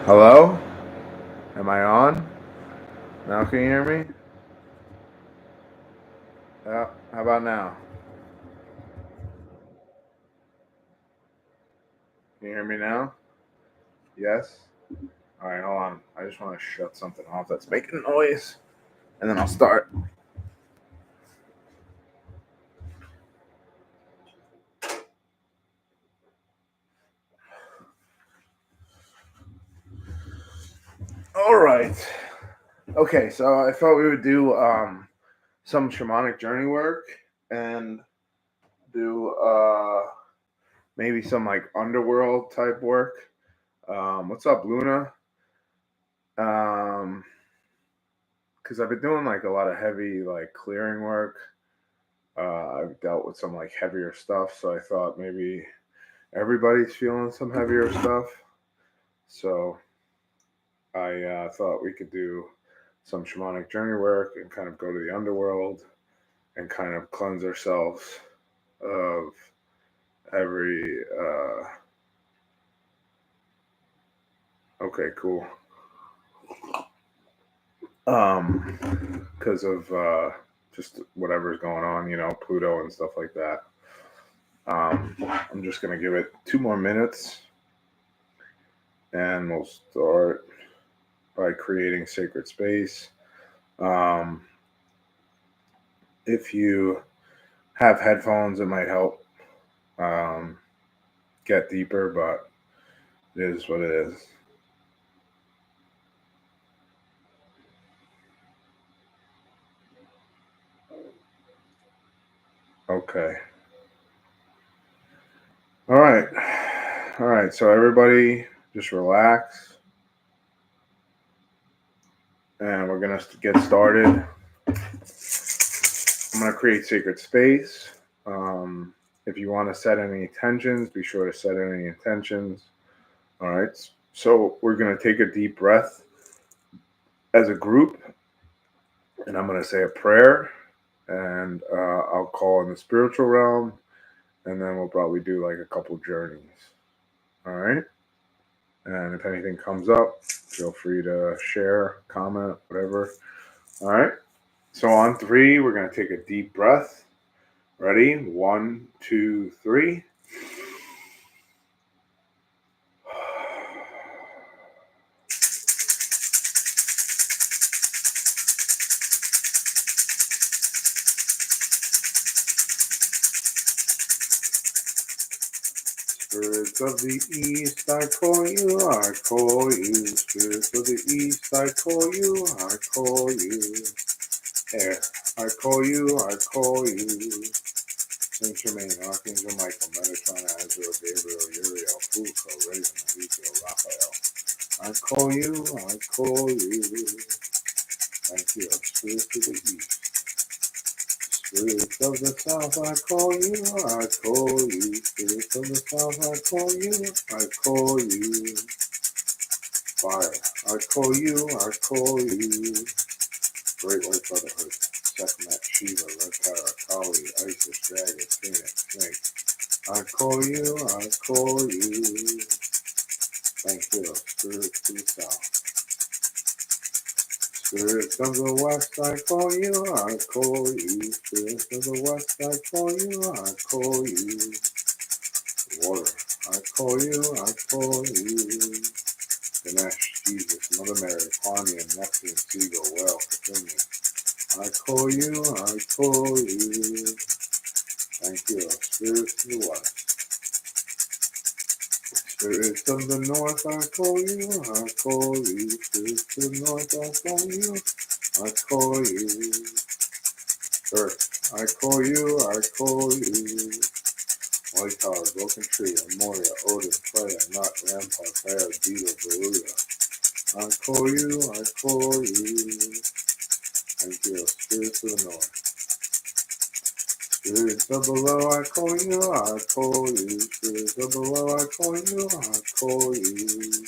Hello? Am I on? Now can you hear me? How about now? Can you hear me now? Yes? Alright, hold on. I just want to shut something off that's making noise. And then I'll start. Alright. Okay, so I thought we would do some shamanic journey work and do maybe some like underworld type work. What's up, Luna? Because I've been doing like a lot of heavy like clearing work. I've dealt with some like heavier stuff, so I thought maybe everybody's feeling some heavier stuff. So I thought we could do some shamanic journey work and kind of go to the underworld and kind of cleanse ourselves of every. Okay, cool. Because of just whatever's going on, Pluto and stuff like that. I'm just gonna give it 2 more minutes, and we'll start by creating sacred space. If you have headphones, it might help get deeper, but it is what it is. Okay. All right. So everybody, just relax, and we're gonna get started. I'm gonna create sacred space. If you want to set any intentions, be sure to set any intentions. All right. So we're gonna take a deep breath as a group, and I'm gonna say a prayer, and I'll call in the spiritual realm, and then we'll probably do like a couple journeys. All right. And if anything comes up, feel free to share, comment, whatever. All right. So on 3, we're going to take a deep breath. Ready? 1, 2, 3. Spirits of the East, I call you, I call you. Spirits of the East, I call you, I call you. Air, I call you, I call you. Saint Germain, Archangel Michael, Metatron, Azrael, Gabriel, Uriel, Fulco, Raven, Ezekiel, Raphael. I call you, I call you. Thank you, Spirit of the East. Spirit of the South, I call you, I call you. Spirit of the South, I call you, I call you. Fire, I call you, I call you. Great White Brotherhood, Sekhmet, Shiva, Red Tara, Kali, Isis, Dragon, Phoenix, Snake. I call you, I call you. Thank you, Spirit to the South. Spirit of the West, I call you, I call you. Spirit of the West, I call you, I call you. Water, I call you, I call you. Ganesh, Jesus, Mother Mary, Kwanyan, Neptune, Seagull, Whale, Kathumi. I call you, I call you. Thank you, Spirit to the West. Spirit of the North, I call you, I call you. Spirit of the North, I call you, I call you. Earth, I call you, I call you. White Tower, Broken Tree, Amoria, Odin, Freya, Nut, Rampart, Bear, Beetle, Garuda. I call you, I call you. Thank you, Spirit of the North. Spirit of below, I call you, I call you. Spirit of below, I call you, I call you.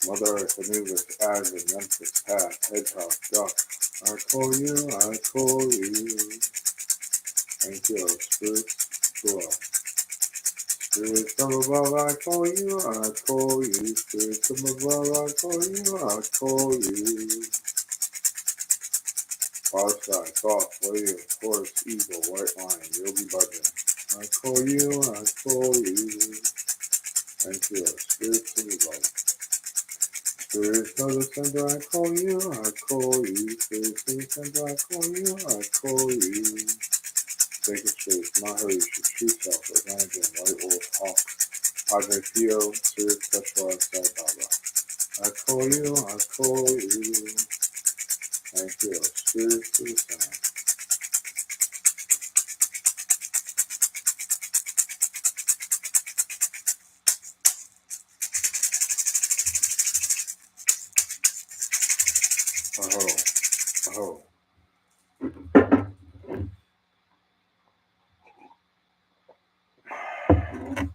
Mother Earth, Anubis, Azure, Memphis, Pat, Hedgehog, Duck. I call you, I call you. Thank you, Spirit below. Spirits from above, I call you, I call you. Spirits from above, I call you, I call you. Butterfly, soft, whale, horse, eagle, white lion, yogi bhajan. I call you, I call you. Thank you, spirits of above. Spirits of the center, I call you, I call you. Spirits of the center, I call you, I call you. Sacred space, Maharishi, true self, Advantage, white wolf, hawk, Padre Pio, Spirit Peshwar, Sai Baba. I call you, I call you. Thank you, spirits of the center. Oh.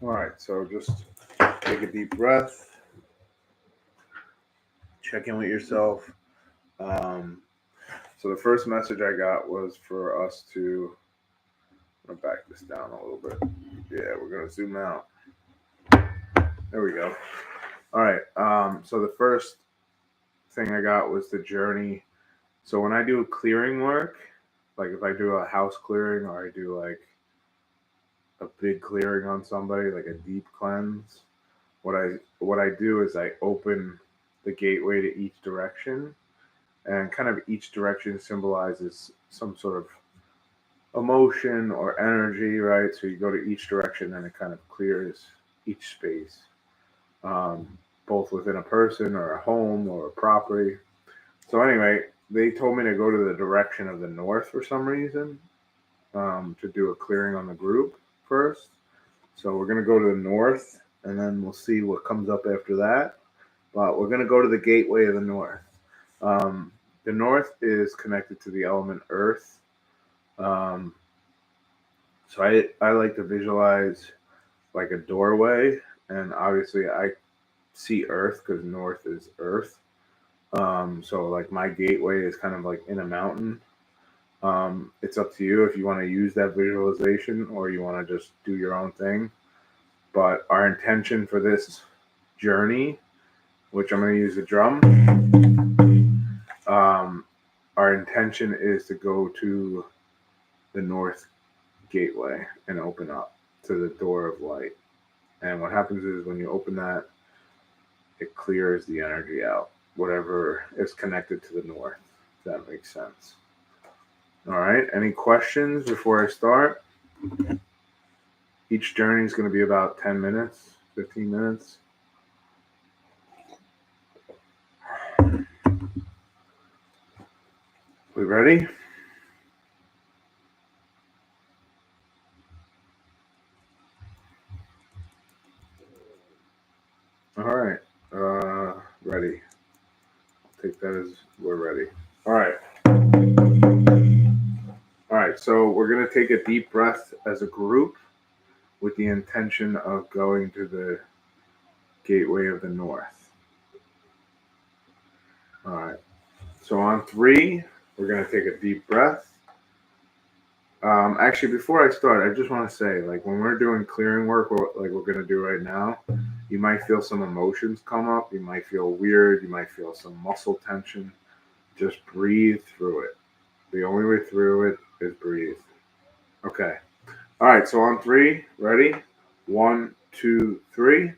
All right, so just take a deep breath, check in with yourself. So the first message I got was for us to, I'm gonna back this down a little bit. Yeah, we're gonna zoom out. There we go. All right. So the first thing I got was the journey. So when I do clearing work, like if I do a house clearing or I do like a big clearing on somebody, like a deep cleanse, what I do is I open the gateway to each direction, and kind of each direction symbolizes some sort of emotion or energy, right? So you go to each direction and it kind of clears each space, both within a person or a home or a property. So anyway, they told me to go to the direction of the north for some reason, to do a clearing on the group first. So we're going to go to the north and then we'll see what comes up after that. But we're going to go to the gateway of the north. The north is connected to the element earth. So I like to visualize like a doorway, and obviously I see earth because north is earth. So like my gateway is kind of like in a mountain. It's up to you if you want to use that visualization or you want to just do your own thing. But our intention for this journey, which I'm going to use the drum, our intention is to go to the north gateway and open up to the door of light. And what happens is when you open that, it clears the energy out, whatever is connected to the north, if that makes sense. All right, any questions before I start? Each journey is going to be about 10 minutes, 15 minutes. We ready? All right, ready. I'll take that as we're ready. All right. All right, so we're going to take a deep breath as a group with the intention of going to the gateway of the north. All right, so on 3, we're going to take a deep breath. Actually, before I start, I just want to say, like when we're doing clearing work, like we're going to do right now, you might feel some emotions come up. You might feel weird. You might feel some muscle tension. Just breathe through it. The only way through it is breathe. Okay. All right. So on 3, ready? 1, 2, 3.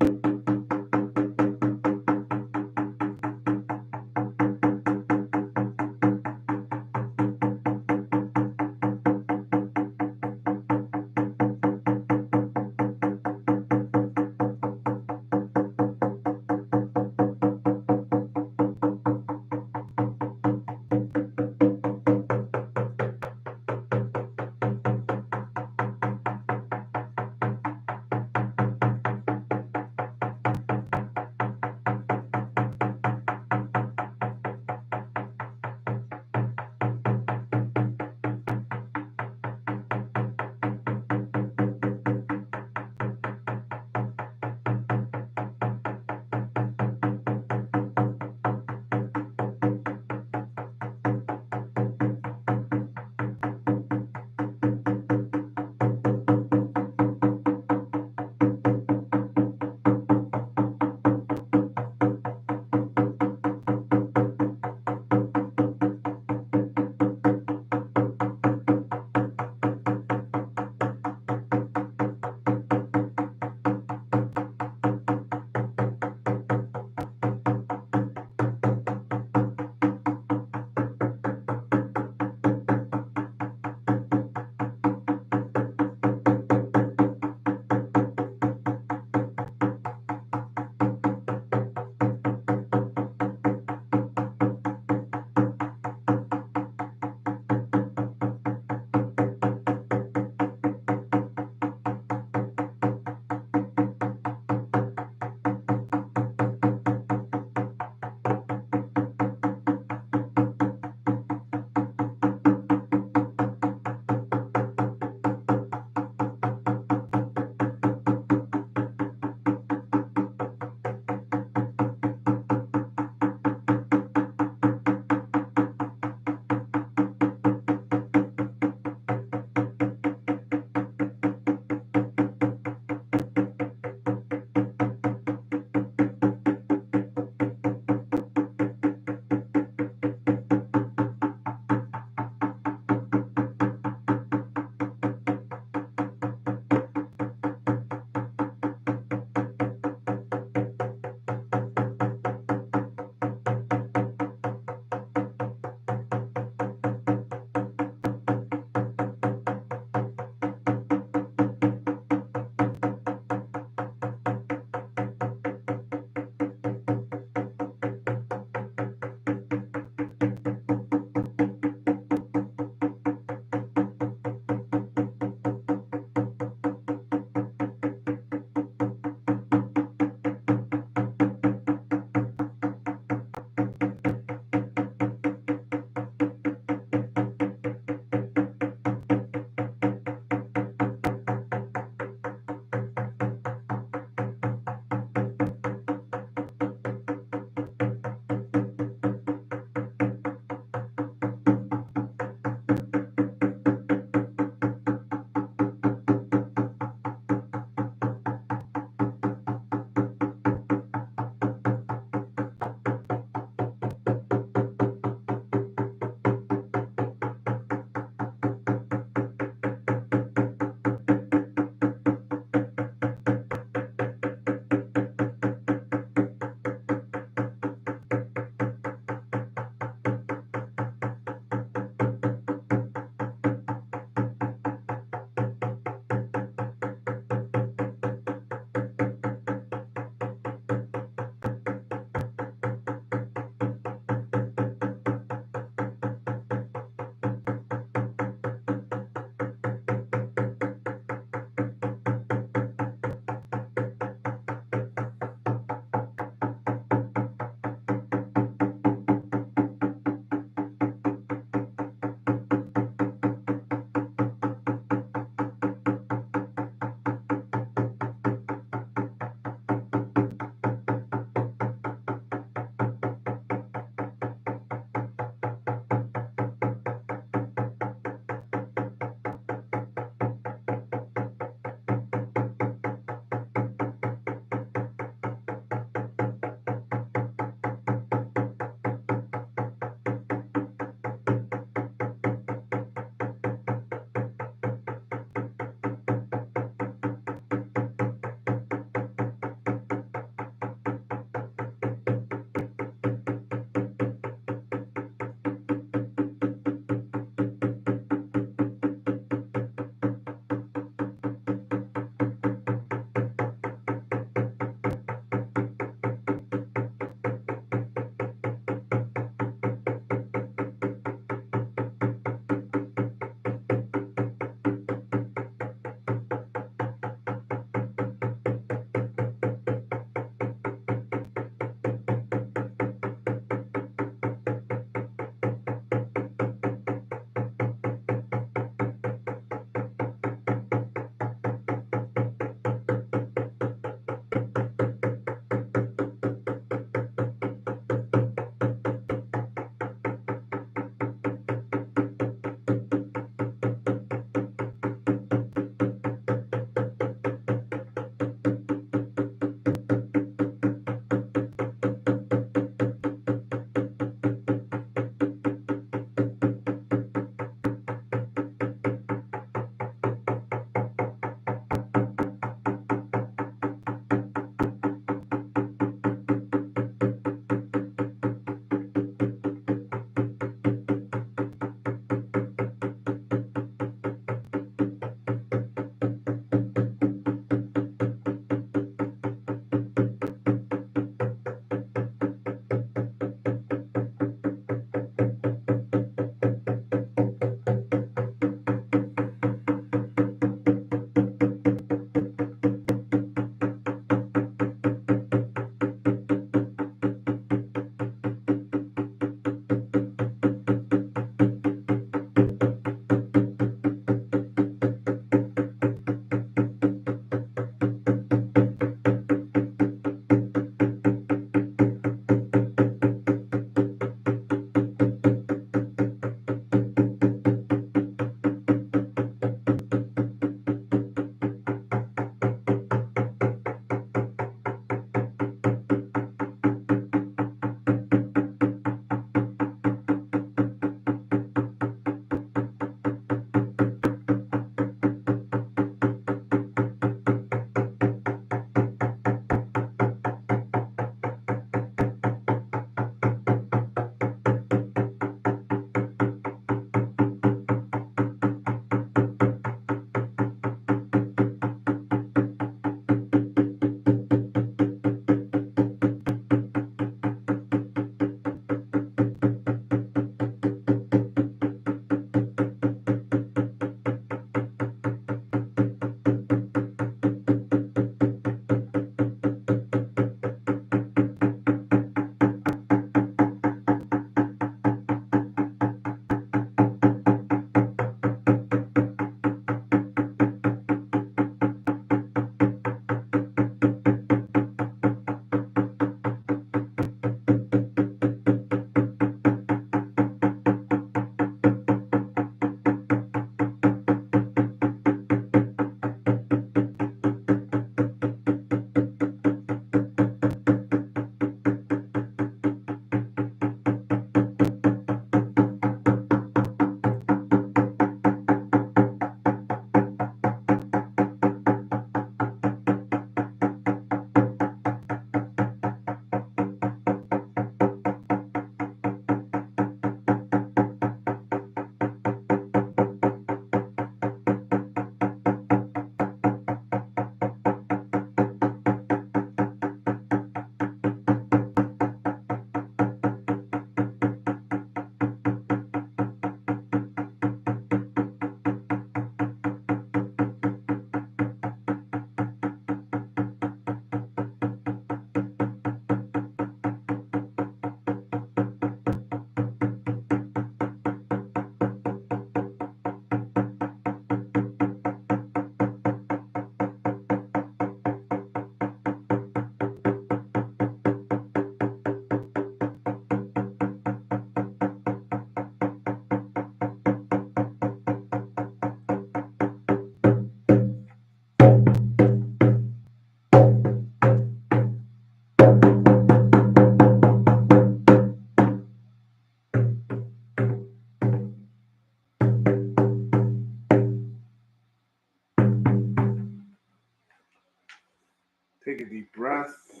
Take a deep breath.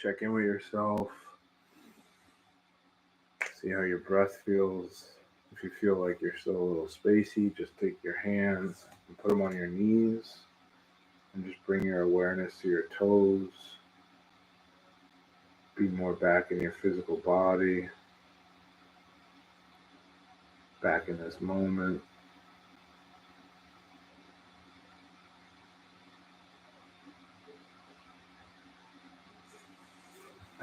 Check in with yourself. See how your breath feels. If you feel like you're still a little spacey, just take your hands and put them on your knees and just bring your awareness to your toes. Be more back in your physical body, back in this moment.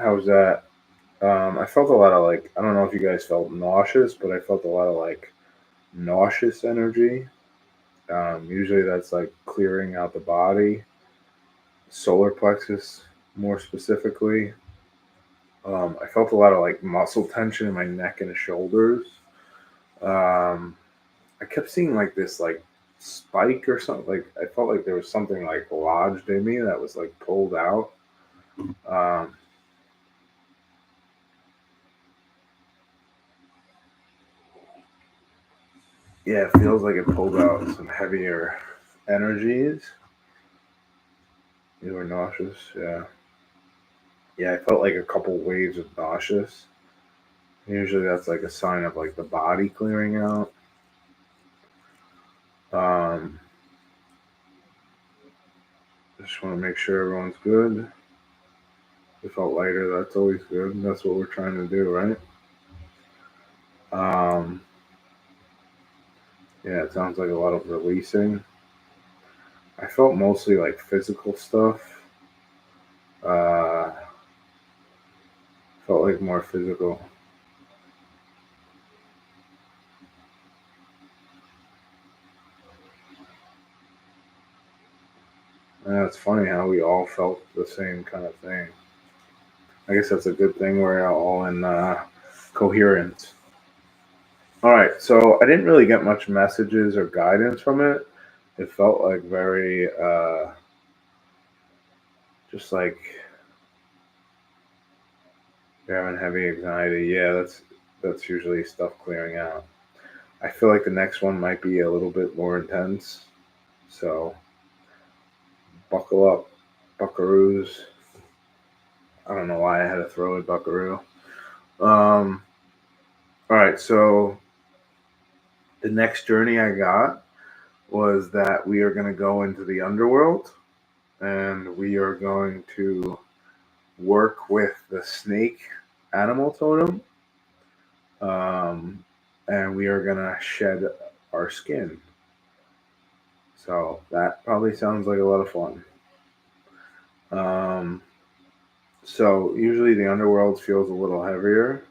How's that? I felt a lot of I don't know if you guys felt nauseous, but I felt a lot of nauseous energy. Usually that's like clearing out the body, solar plexus more specifically. I felt a lot of muscle tension in my neck and shoulders. Um, I kept seeing this spike or something. I felt like there was something lodged in me that was pulled out. Um, yeah, it feels like it pulled out some heavier energies. You were nauseous, yeah. Yeah, I felt like a couple waves of nauseous. Usually that's a sign of the body clearing out. Um, just want to make sure everyone's good. If it felt lighter, that's always good. That's what we're trying to do, right? Um, yeah, it sounds like a lot of releasing. I felt mostly physical stuff. Uh, felt like more physical. And it's funny how we all felt the same kind of thing. I guess that's a good thing. We're all in coherence. All right, so I didn't really get much messages or guidance from it. It felt very, just you're having heavy anxiety. Yeah, that's usually stuff clearing out. I feel like the next one might be a little bit more intense. So buckle up, buckaroos. I don't know why I had to throw in buckaroo. All right, so the next journey I got was that we are going to go into the underworld and we are going to work with the snake animal totem. And we are going to shed our skin. So that probably sounds like a lot of fun. So usually the underworld feels a little heavier.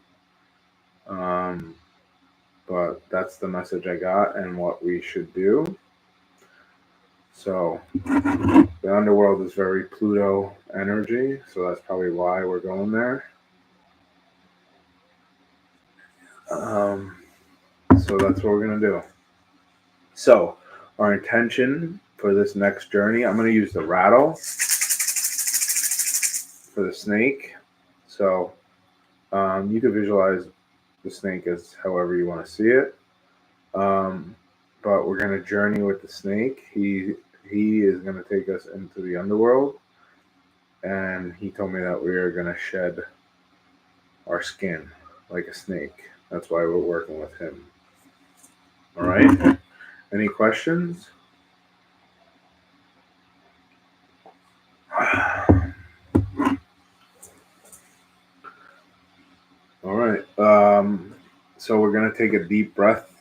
But that's the message I got and what we should do. So the underworld is very Pluto energy, so that's probably why we're going there. So that's what we're gonna do. So our intention for this next journey, I'm gonna use the rattle for the snake. So you can visualize the snake as however you want to see it. But we're gonna journey with the snake. He is gonna take us into the underworld, and he told me that we are gonna shed our skin like a snake. That's why we're working with him. All right. Any questions? All right. So we're gonna take a deep breath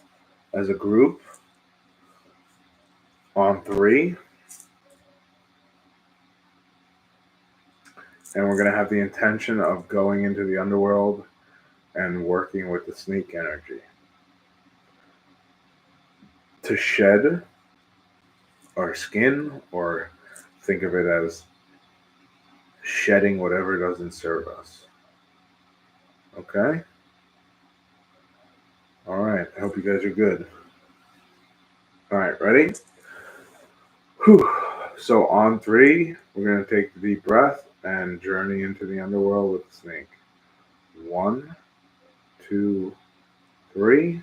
as a group on 3. And we're going to have the intention of going into the underworld and working with the snake energy to shed our skin, or think of it as shedding whatever doesn't serve us. Okay? All right. I hope you guys are good. All right. Ready? Whew. So on 3, we're going to take a deep breath and journey into the underworld with the snake. 1, 2, 3.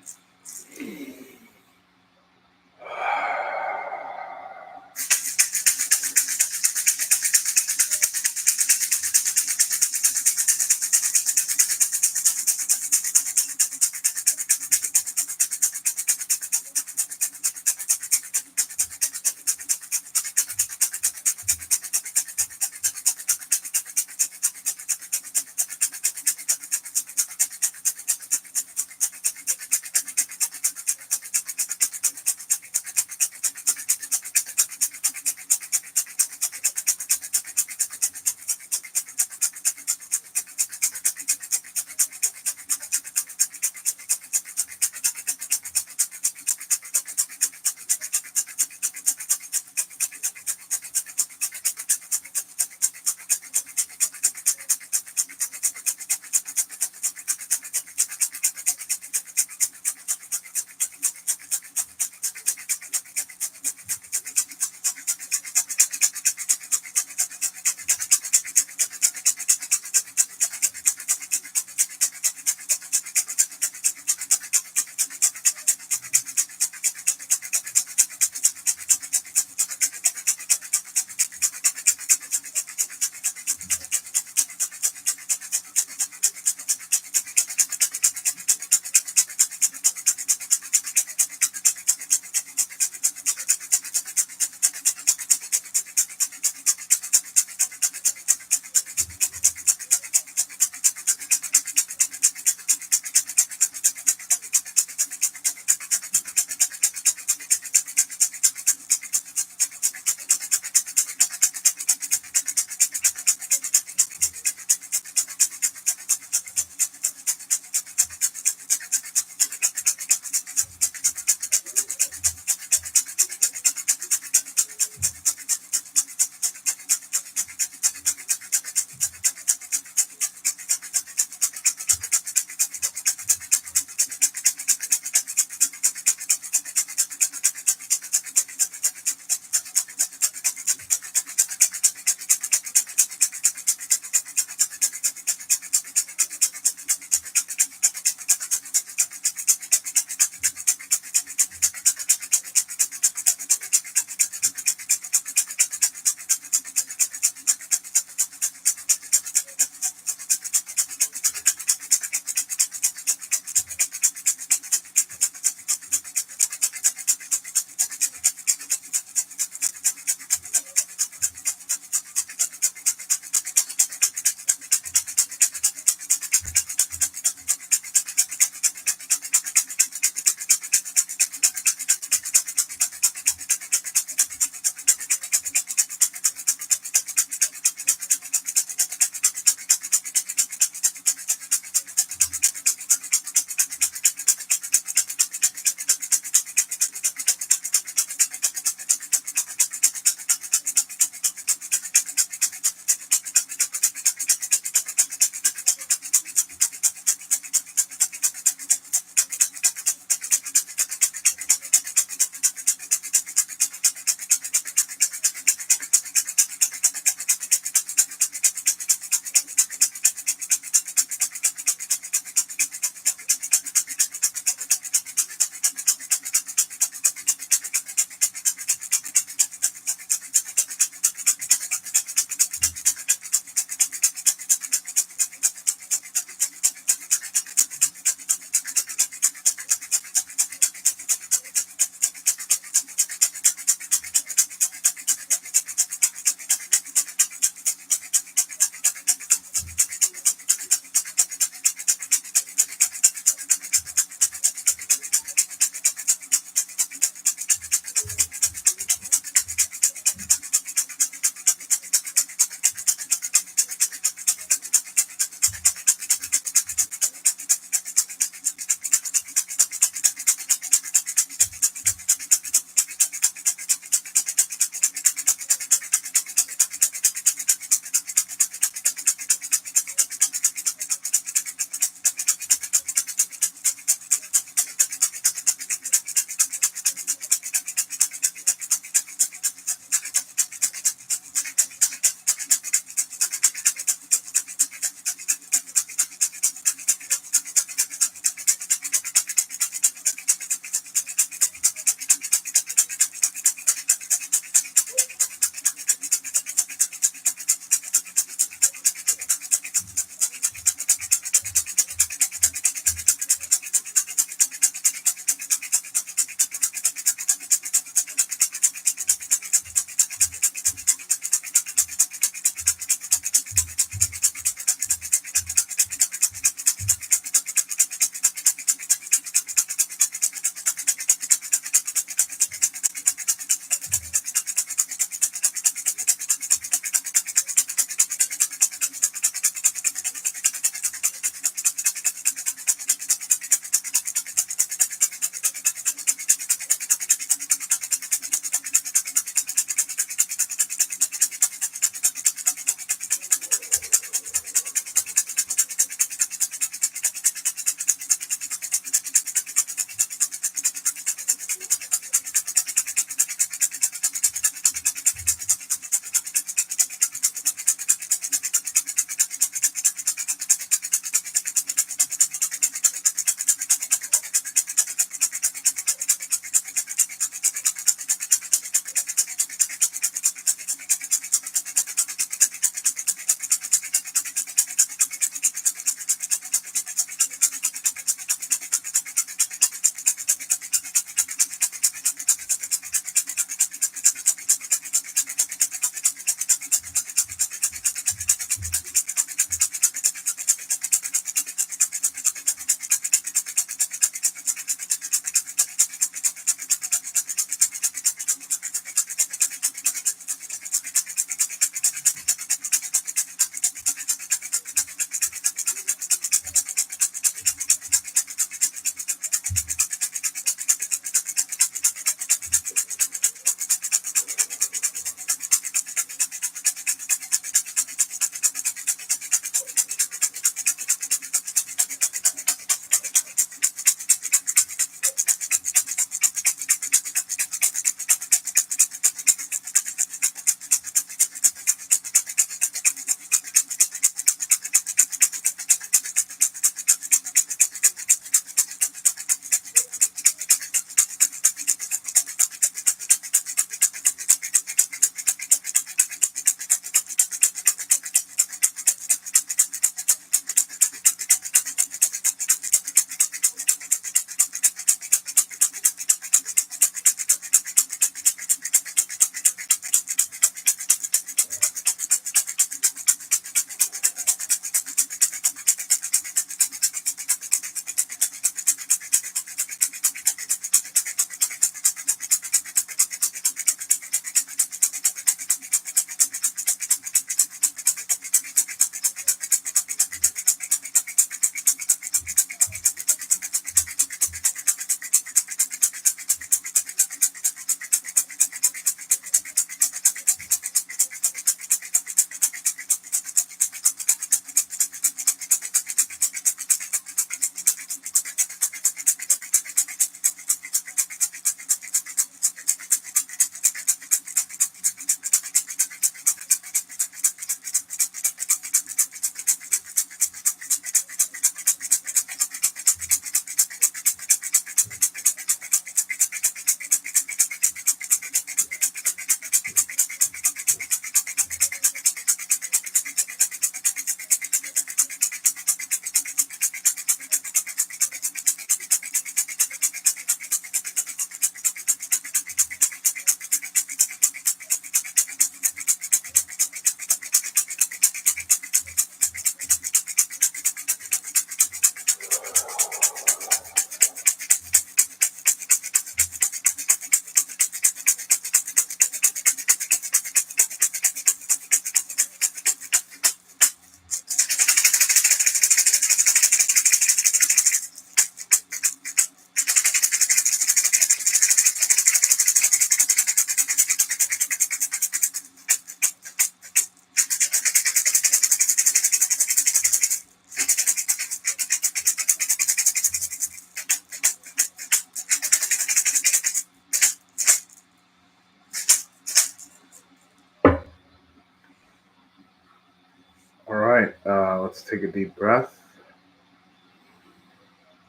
take a deep breath.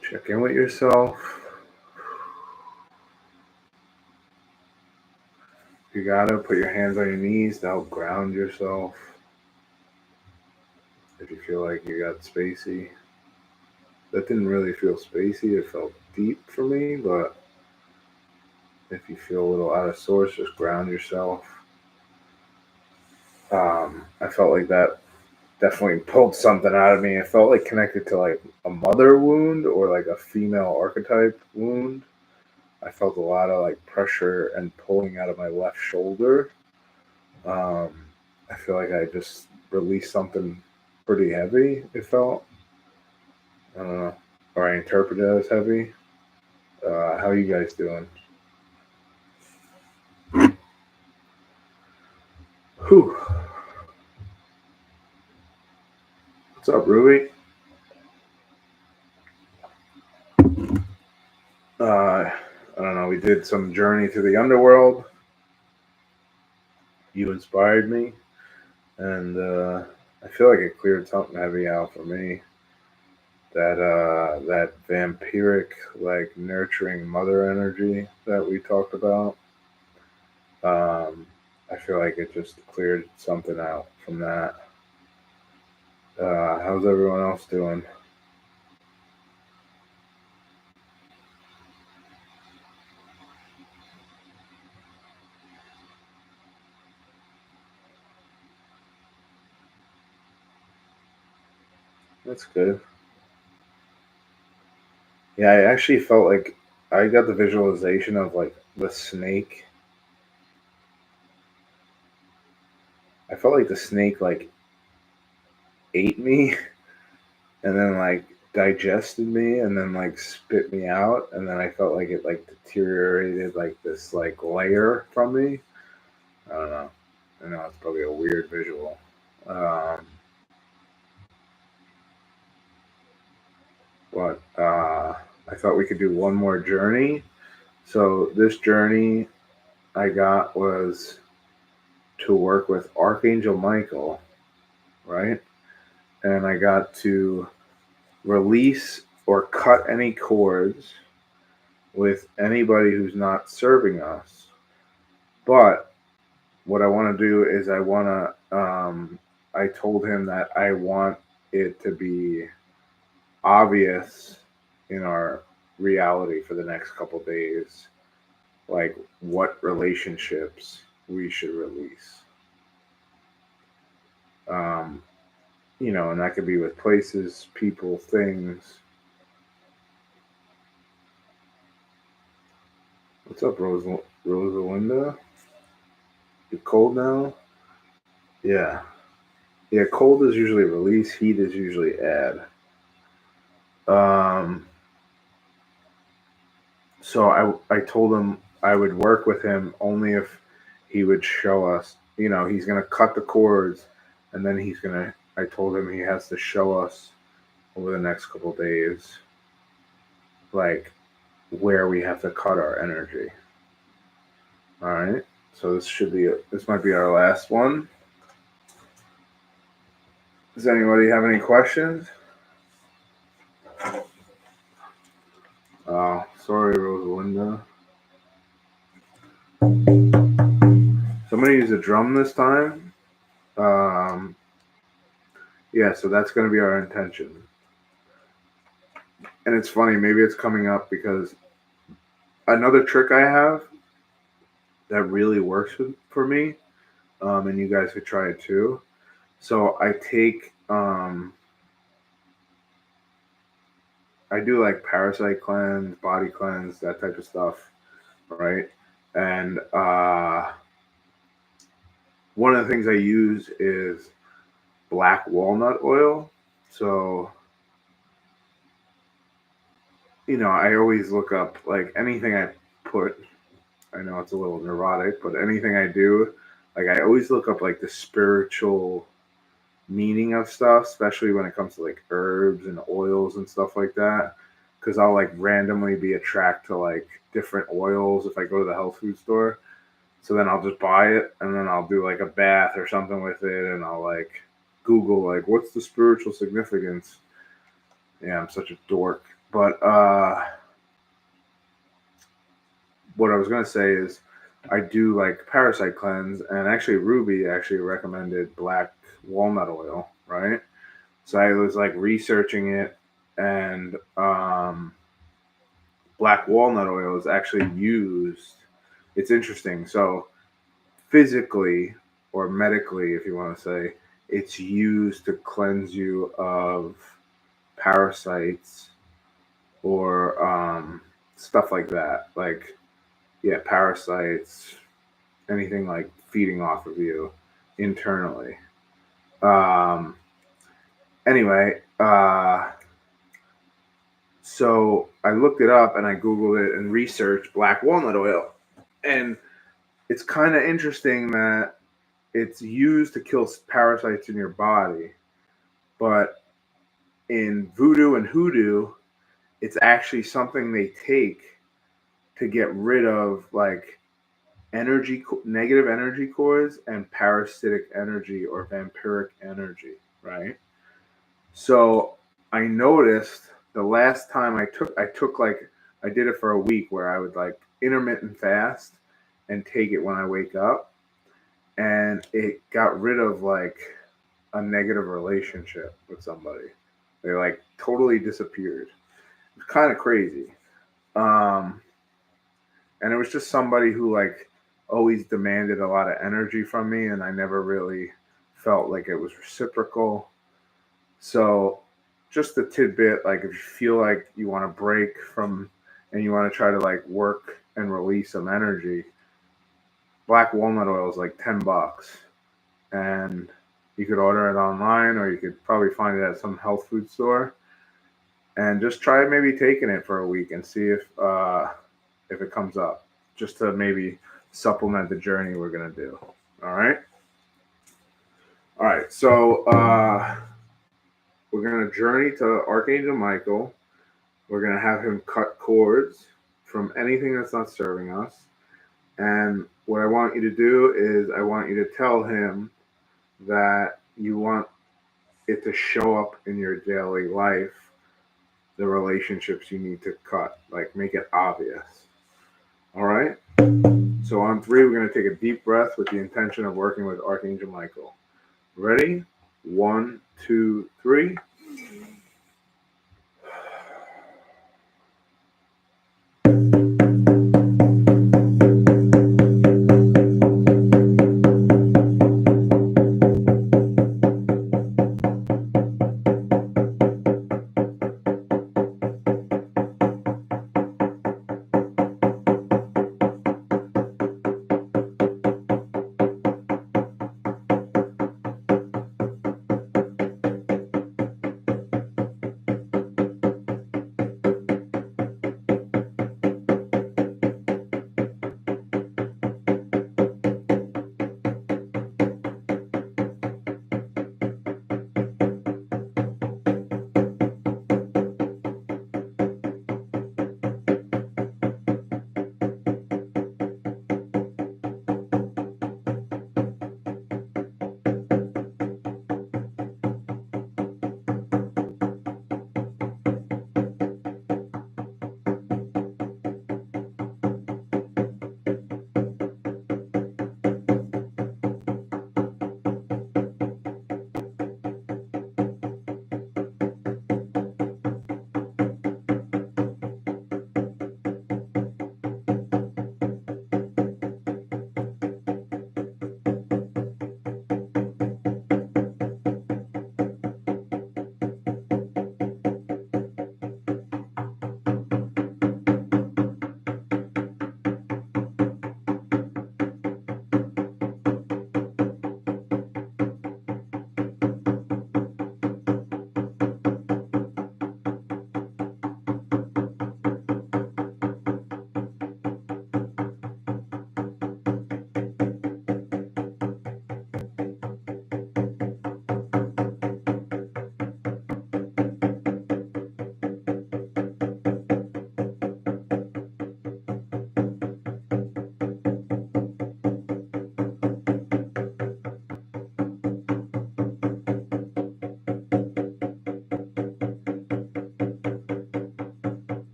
Check in with yourself. If you gotta, put your hands on your knees to help ground yourself. If you feel like you got spacey. That didn't really feel spacey. It felt deep for me, but if you feel a little out of sorts, just ground yourself. I felt like that definitely pulled something out of me. It felt like connected to like a mother wound or like a female archetype wound. I felt a lot of like pressure and pulling out of my left shoulder. I feel like I just released something pretty heavy. It felt. I don't know. Or I interpreted it as heavy. How you guys doing? Whew. What's up, Ruby? I don't know. We did some journey to the underworld. You inspired me, and I feel like it cleared something heavy out for me. That vampiric, like nurturing mother energy that we talked about. I feel like it just cleared something out from that. How's everyone else doing? That's good. Yeah, I actually felt like I got the visualization of like the snake. I felt like the snake like ate me and then like digested me and then like spit me out and then I felt like it like deteriorated like this like layer from me. I don't know. I know it's probably a weird visual. Um, but I thought we could do one more journey. So this journey I got was to work with Archangel Michael, right? And I got to release or cut any cords with anybody who's not serving us. But what I want to do is I told him that I want it to be obvious in our reality for the next couple days, like what relationships we should release. Um, and that could be with places, people, things. What's up, Rosalinda? You cold now? Yeah. Yeah, cold is usually release, heat is usually add. Um, so I told him I would work with him only if he would show us, he's going to cut the cords and then I told him he has to show us over the next couple days, like where we have to cut our energy. All right. So this might be our last one. Does anybody have any questions? Oh, sorry, Rosalinda. So I'm going to use a drum this time. Yeah, so that's going to be our intention. And it's funny, maybe it's coming up because another trick I have that really works for me, and you guys could try it too. So I do like parasite cleanse, body cleanse, that type of stuff, right? And one of the things I use is black walnut oil. So, I always look up like anything I put. I know it's a little neurotic, but anything I do, like I always look up like the spiritual meaning of stuff, especially when it comes to like herbs and oils and stuff like that. Because I'll like randomly be attracted to like different oils if I go to the health food store. So then I'll just buy it and then I'll do like a bath or something with it and I'll like Google like what's the spiritual significance. Yeah, I'm such a dork. But what I was gonna say is I do like parasite cleanse, and actually Ruby actually recommended black walnut oil, right? So I was like researching it, and black walnut oil is actually used. It's interesting. So physically or medically, if you want to say, it's used to cleanse you of parasites or stuff like that. Like, yeah, parasites, anything like feeding off of you internally. Um, anyway, so I looked it up and I Googled it and researched black walnut oil. And it's kind of interesting that it's used to kill parasites in your body, but in voodoo and hoodoo, it's actually something they take to get rid of like negative energy cores and parasitic energy or vampiric energy, right? So I noticed the last time I took like I did it for a week where I would like intermittent fast and take it when I wake up, and it got rid of like a negative relationship with somebody. They like totally disappeared. It's kind of crazy. Um, and it was just somebody who like always demanded a lot of energy from me, and I never really felt like it was reciprocal. So just a tidbit, like if you feel like you want to break from and you want to try to like work and release some energy, black walnut oil is like $10, and you could order it online or you could probably find it at some health food store, and just try maybe taking it for a week and see if it comes up, just to maybe supplement the journey we're gonna do. All right. All right. So we're gonna journey to Archangel Michael. We're gonna have him cut cords from anything that's not serving us. And what I want you to do is I want you to tell him that you want it to show up in your daily life, the relationships you need to cut, like make it obvious. All right. So on three, we're going to take a deep breath with the intention of working with Archangel Michael. Ready? 1, 2, 3.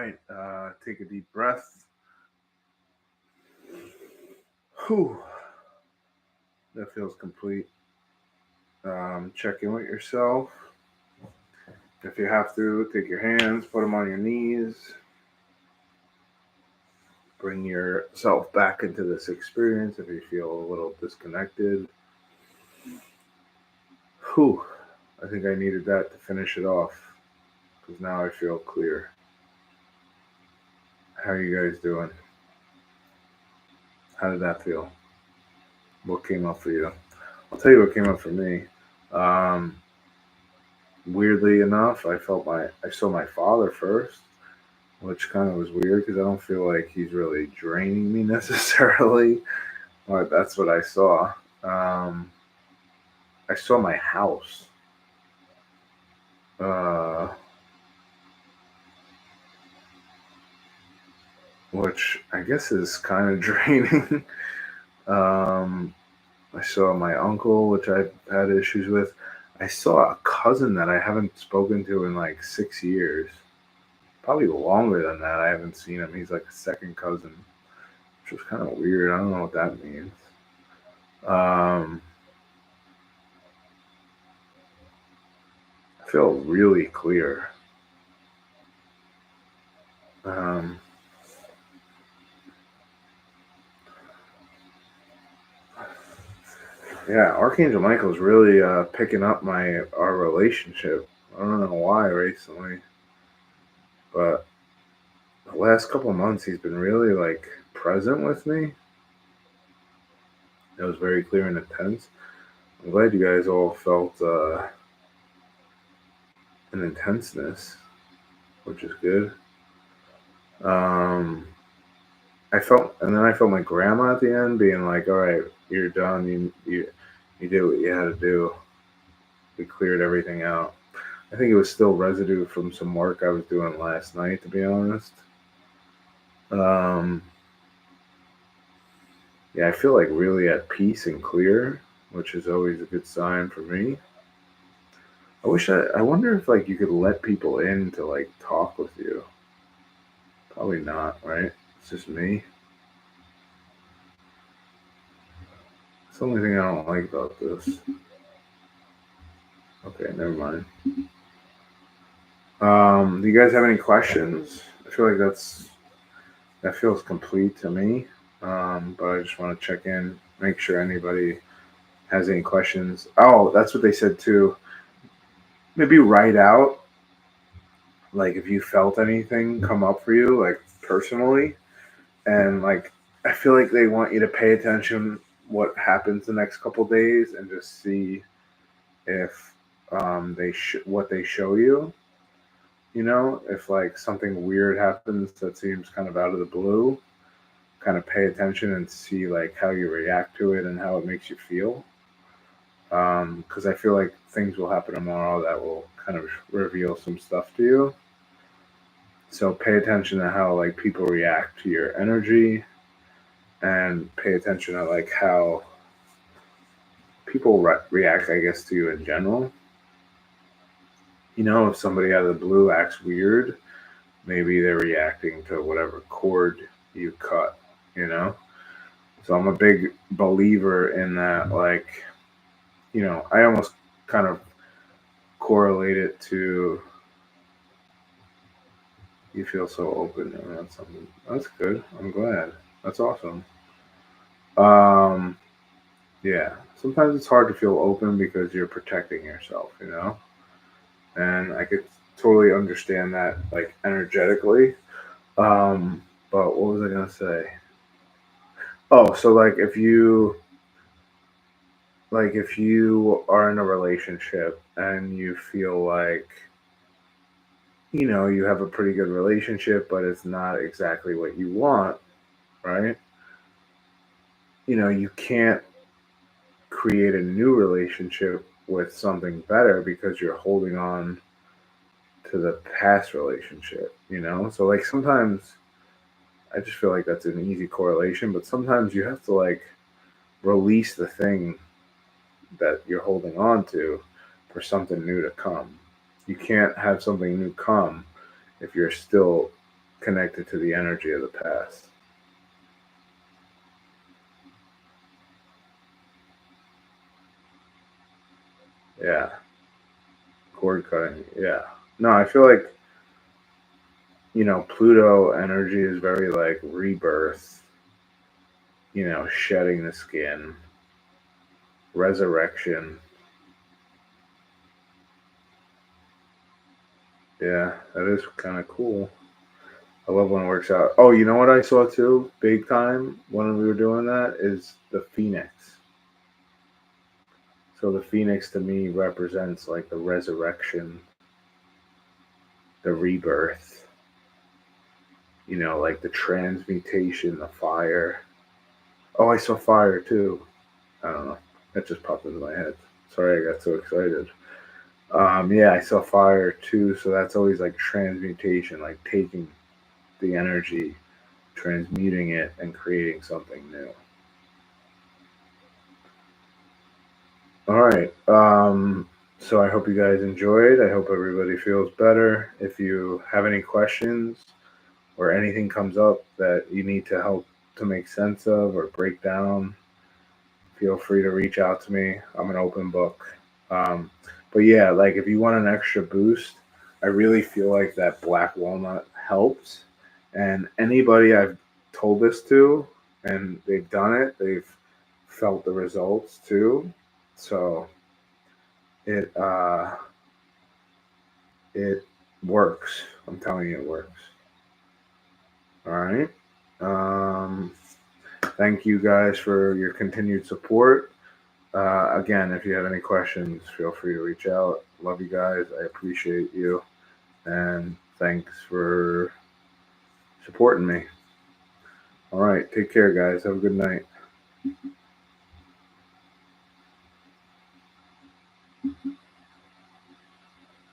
right, take a deep breath. Whew. That feels complete. Check in with yourself. If you have to, take your hands, put them on your knees. Bring yourself back into this experience if you feel a little disconnected. Whew. I think I needed that to finish it off because now I feel clear. How are you guys doing? How did that feel? What came up for you? I'll tell you what came up for me. Weirdly enough, I saw my father first, which kind of was weird because I don't feel like he's really draining me necessarily. But that's what I saw. I saw my house. Which I guess is kind of draining. I saw my uncle, which I've had issues with. I saw a cousin that I haven't spoken to in like 6 years. Probably longer than that. I haven't seen him. He's like a second cousin, which was kind of weird. I don't know what that means. I feel really clear. Yeah, Archangel Michael's really picking up our relationship. I don't know why recently, but the last couple of months he's been really like present with me. It was very clear and intense. I'm glad you guys all felt an intenseness, which is good. I felt, and then I felt my grandma at the end being like, "All right, you're done. You did what you had to do. We cleared everything out." I think it was still residue from some work I was doing last night, to be honest. Um, yeah, I feel like really at peace and clear, which is always a good sign for me. I wonder if like you could let people in to like talk with you. Probably not, right? It's just me. It's the only thing I don't like about this. Okay, never mind. Do you guys have any questions? I feel like that feels complete to me. But I just want to check in, make sure anybody has any questions. Oh, that's what they said too. Maybe write out like if you felt anything come up for you, like personally, and like I feel like they want you to pay attention what happens the next couple days and just see if what they show you. You know, if like something weird happens that seems kind of out of the blue, kind of pay attention and see like how you react to it and how it makes you feel. Because I feel like things will happen tomorrow that will kind of reveal some stuff to you. So pay attention to how like people react to your energy, and pay attention to like how people react, I guess, to you in general. You know, if somebody out of the blue acts weird, maybe they're reacting to whatever cord you cut. You know, so I'm a big believer in that. Like, you know, I almost kind of correlate it to you feel so open around something. That's good. I'm glad. That's awesome. Um, yeah. Sometimes it's hard to feel open because you're protecting yourself, you know? And I could totally understand that, like, energetically. But what was I going to say? Oh, so, if you are in a relationship and you feel like, you know, you have a pretty good relationship, but it's not exactly what you want, right? You know, you can't create a new relationship with something better because you're holding on to the past relationship, you know? So, like, sometimes I just feel like that's an easy correlation, but sometimes you have to, like, release the thing that you're holding on to for something new to come. You can't have something new come if you're still connected to the energy of the past. Yeah. Cord cutting. Yeah. No, I feel like, Pluto energy is very like rebirth, shedding the skin, resurrection. Yeah, that is kind of cool. I love when it works out. Oh, you know what I saw too, big time when we were doing that is the phoenix. So the phoenix to me represents like the resurrection, the rebirth, like the transmutation, the fire. Oh, I saw fire too. I don't know. That just popped into my head. Sorry, I got so excited. Yeah, I saw fire too. So that's always like transmutation, like taking the energy, transmuting it, and creating something new. All right. So I hope you guys enjoyed. I hope everybody feels better. If you have any questions or anything comes up that you need to help to make sense of or break down, feel free to reach out to me. I'm an open book. But yeah, like if you want an extra boost, I really feel like that black walnut helps. And anybody I've told this to and they've done it, they've felt the results too. So it it works. I'm telling you, it works. All right. Um, Thank you guys for your continued support. Again, if you have any questions, feel free to reach out. Love you guys. I appreciate you. And thanks for supporting me. All right. Take care, guys. Have a good night.